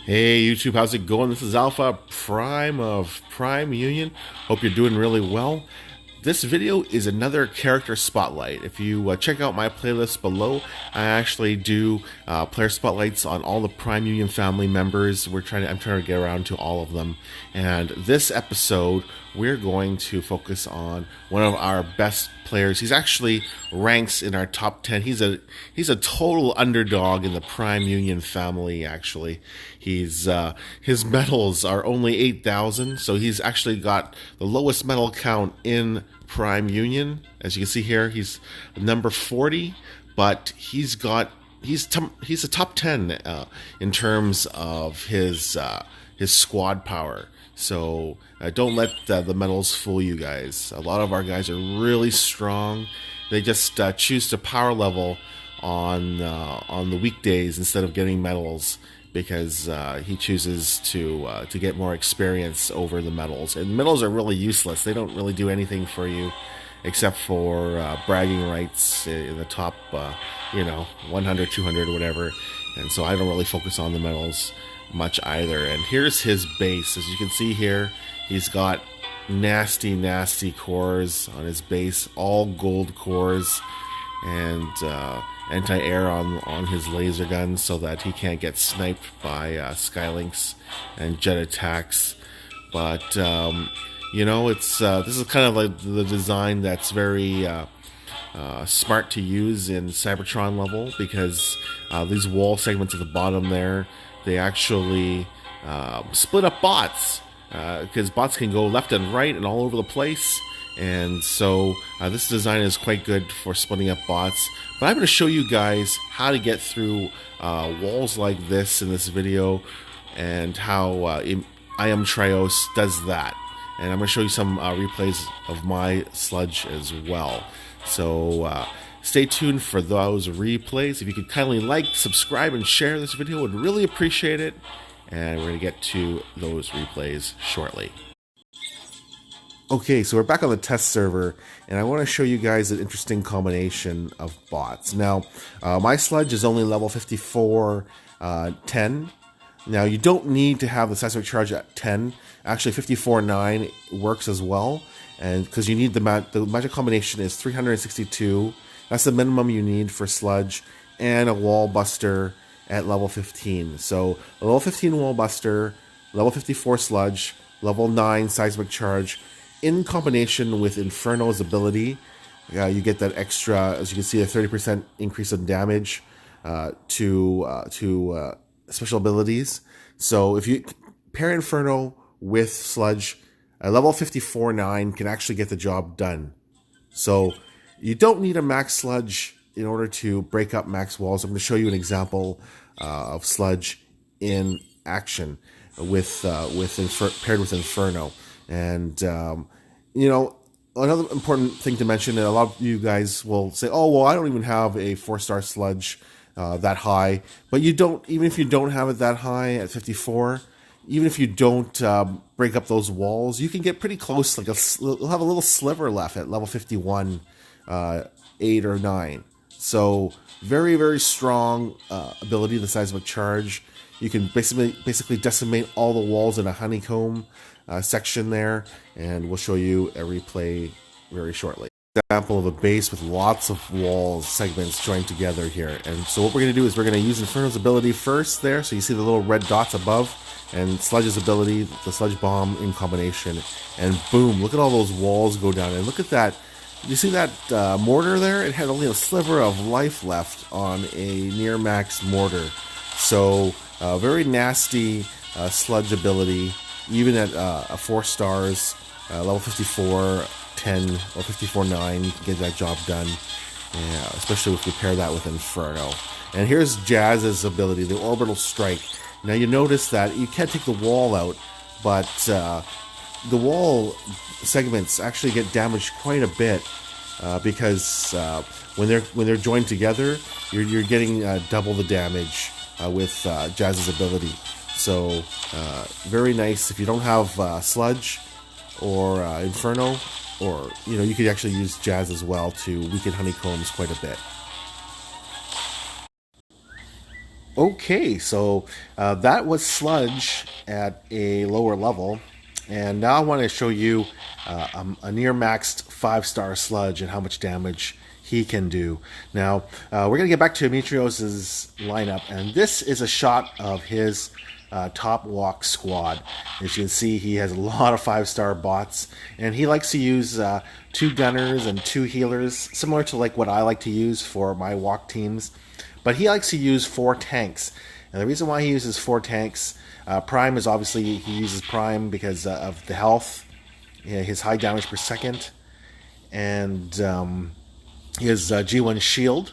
Hey YouTube, how's it going? This is Alpha Prime of Prime Union. Hope you're doing really well. This video is another character spotlight. If you check out my playlist below, I actually do player spotlights on all the Prime Union family members. I'm trying to get around to all of them. And this episode, we're going to focus on one of our best players. He's actually ranks in our top 10. He's a total underdog in the Prime Union family. Actually, his medals are only 8,000, so he's actually got the lowest medal count in Prime Union. As you can see here, he's number 40, but he's a top 10 in terms of his squad power. So don't let the medals fool you guys. A lot of our guys are really strong. They just choose to power level on the weekdays instead of getting medals, because he chooses to get more experience over the medals. And medals are really useless. They don't really do anything for you except for bragging rights in the top 100, 200, whatever. And so I don't really focus on the medals much either. And here's his base. As you can see here, he's got nasty cores on his base, all gold cores, and anti-air on his laser guns so that he can't get sniped by Skylinks and jet attacks. But this is kind of like the design that's very smart to use in Cybertron level, because these wall segments at the bottom there, they actually split up bots, because bots can go left and right and all over the place. And so this design is quite good for splitting up bots. But I'm going to show you guys how to get through walls like this in this video, and how Imtrioz does that. And I'm going to show you some replays of my Sludge as well. So stay tuned for those replays. If you could kindly like, subscribe, and share this video, I would really appreciate it. And we're going to get to those replays shortly. Okay, so we're back on the test server, and I want to show you guys an interesting combination of bots. Now, my Sludge is only level 54, 10. Now, you don't need to have the seismic charge at 10. Actually, 54-9 works as well, and because you need the magic combination is 362. That's the minimum you need for Sludge, and a wall buster at level 15. So, a level 15 wall buster, level 54 Sludge, level 9 seismic charge, in combination with Inferno's ability, you get that extra, as you can see, a 30% increase in damage to special abilities. So if you pair Inferno with Sludge, a level 54-9 can actually get the job done. So you don't need a max Sludge in order to break up max walls. I'm going to show you an example of Sludge in action paired with Inferno. And another important thing to mention, and a lot of you guys will say, oh, well, I don't even have a 4-star Sludge that high. But you don't, even if you don't have it that high at 54, even if you don't break up those walls, you can get pretty close. You'll have a little sliver left at level 51, 8 or 9. So very, very strong ability, the seismic charge. You can basically decimate all the walls in a honeycomb section there, and we'll show you a replay very shortly. Example of a base with lots of wall segments joined together here. And so what we're going to do is we're going to use Inferno's ability first there. So you see the little red dots above, and Sludge's ability, the Sludge Bomb in combination. And boom, look at all those walls go down. And look at that. You see that mortar there? It had only a sliver of life left on a near max mortar. So very nasty Sludge ability, even at 4 stars, level 54, 10, or 54-9, you can get that job done, especially if you pair that with Inferno. And here's Jazz's ability, the Orbital Strike. Now you notice that you can't take the wall out, but the wall segments actually get damaged quite a bit, because when they're joined together, you're getting double the damage with Jazz's ability. So very nice. If you don't have Sludge or Inferno, or you could actually use Jazz as well to weaken honeycombs quite a bit. Okay, so that was Sludge at a lower level, and now I want to show you a near maxed 5-star Sludge and how much damage he can do. Now, we're going to get back to Imtrioz's lineup, and this is a shot of his top walk squad. As you can see, he has a lot of 5-star bots, and he likes to use 2 gunners and 2 healers, similar to like what I like to use for my walk teams. But he likes to use 4 tanks. And the reason why he uses 4 tanks, Prime is obviously, he uses Prime because of the health, his high damage per second, and his G1 shield.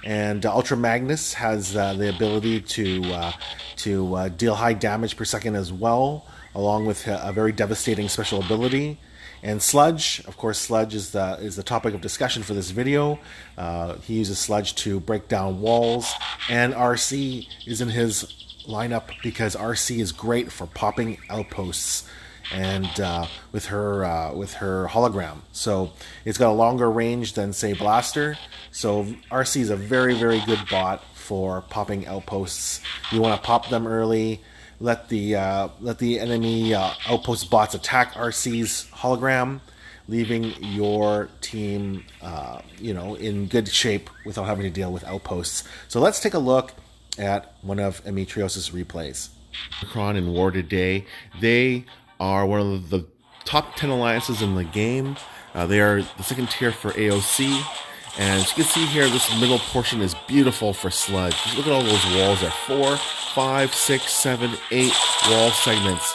And Ultra Magnus has the ability to deal high damage per second as well, along with a very devastating special ability. And Sludge, of course, Sludge is the topic of discussion for this video. He uses Sludge to break down walls, and RC is in his lineup because RC is great for popping outposts, and with her hologram. So it's got a longer range than, say, Blaster. So RC is a very, very good bot for popping outposts. You want to pop them early. Let the enemy outpost bots attack RC's hologram, leaving your team, in good shape without having to deal with outposts. So let's take a look at one of Imtrioz's replays. Unicron and War Today, they are one of the top 10 alliances in the game. They are the second tier for AOC. And as you can see here, this middle portion is beautiful for Sludge. Just look at all those walls there. 4, 5, 6, 7, 8 wall segments.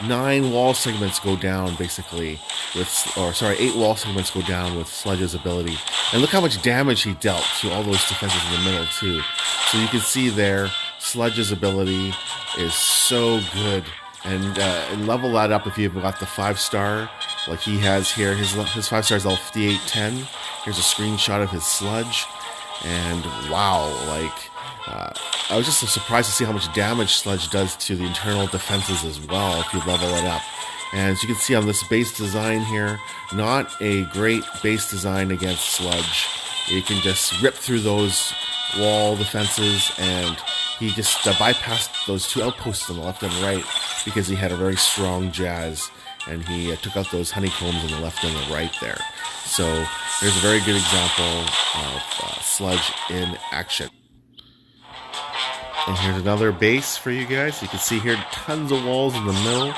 9 wall segments go down, basically, with, 8 wall segments go down with Sludge's ability. And look how much damage he dealt to all those defenses in the middle, too. So you can see there, Sludge's ability is so good. And level that up if you've got the 5-star, like he has here. His 5-star is level 5810. Here's a screenshot of his Sludge, and wow, I was just so surprised to see how much damage Sludge does to the internal defenses as well if you level it up. And as you can see on this base design here, not a great base design against Sludge. You can just rip through those wall defenses, and he just bypassed those 2 outposts on the left and right because he had a very strong Jazz, and he took out those honeycombs on the left and the right there. So here's a very good example of Sludge in action. And here's another base for you guys. You can see here tons of walls in the middle,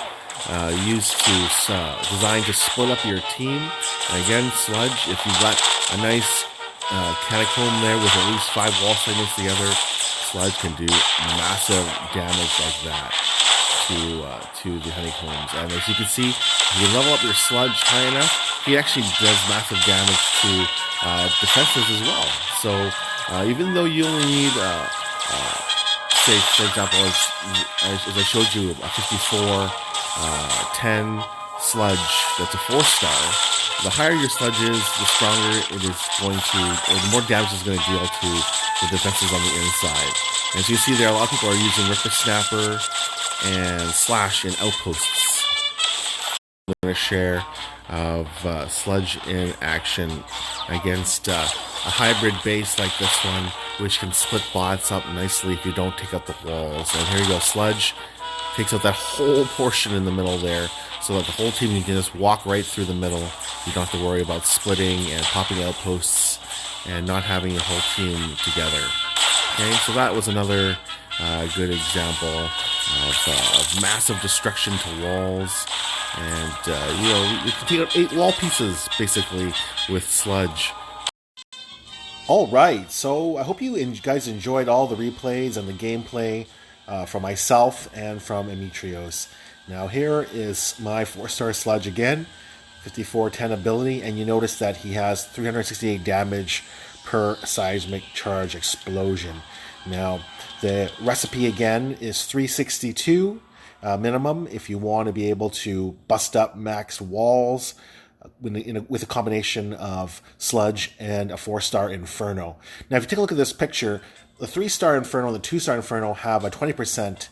designed to split up your team. And again, Sludge, if you've got a nice catacomb there with at least 5 wall segments together, Sludge can do massive damage like that to the honeycombs. And as you can see, if you level up your Sludge high enough, he actually does massive damage to defenses as well. So even though you only need, say, for example, as I showed you, a 54-10 Sludge that's a 4-star, the higher your Sludge is, the stronger it is going to, or the more damage it's going to deal to the defenses on the inside. And as you see there, a lot of people are using Ripper Snapper and Slash in outposts. I'm going to share of Sludge in action against a hybrid base like this one, which can split bots up nicely if you don't take out the walls. And here you go, Sludge takes out that whole portion in the middle there, so that the whole team, you can just walk right through the middle. You don't have to worry about splitting and popping outposts and not having your whole team together. Okay, so that was another good example of massive destruction to walls. And, you can take out 8 wall pieces, basically, with Sludge. Alright, so I hope you guys enjoyed all the replays and the gameplay from myself and from Imtrioz. Now here is my 4-star Sludge again, 54-10 ability, and you notice that he has 368 damage per seismic charge explosion. Now the recipe again is 362 minimum if you want to be able to bust up max walls with a combination of Sludge and a 4-star Inferno. Now if you take a look at this picture, the 3-star Inferno and the 2-star Inferno have a 20%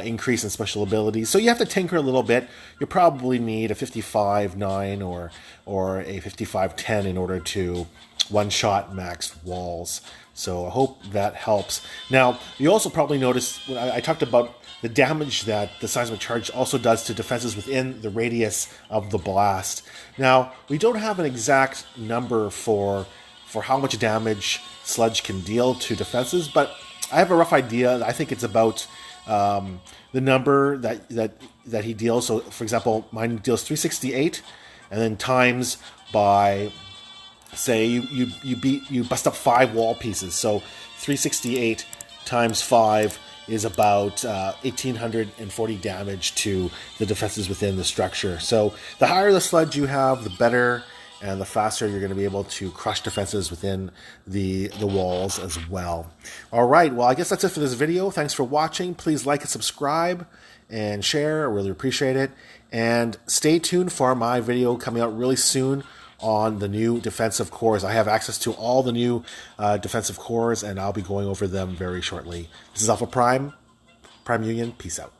increase in special abilities, so you have to tinker a little bit. You probably need a 55-9 or a 55-10 in order to one-shot max walls. So I hope that helps. Now, you also probably noticed when I talked about the damage that the seismic charge also does to defenses within the radius of the blast. Now, we don't have an exact number for how much damage Sludge can deal to defenses, but I have a rough idea. I think it's about the number that he deals. So, for example, mine deals 368, and then times by, say, you bust up 5 wall pieces. So 368 times 5 is about 1,840 damage to the defenses within the structure. So the higher the sludge you have, the better, and the faster you're going to be able to crush defenses within the walls as well. All right, well, I guess that's it for this video. Thanks for watching. Please like and subscribe and share. I really appreciate it. And stay tuned for my video coming out really soon on the new defensive cores. I have access to all the new defensive cores, and I'll be going over them very shortly. This is Alpha Prime Union. Peace out.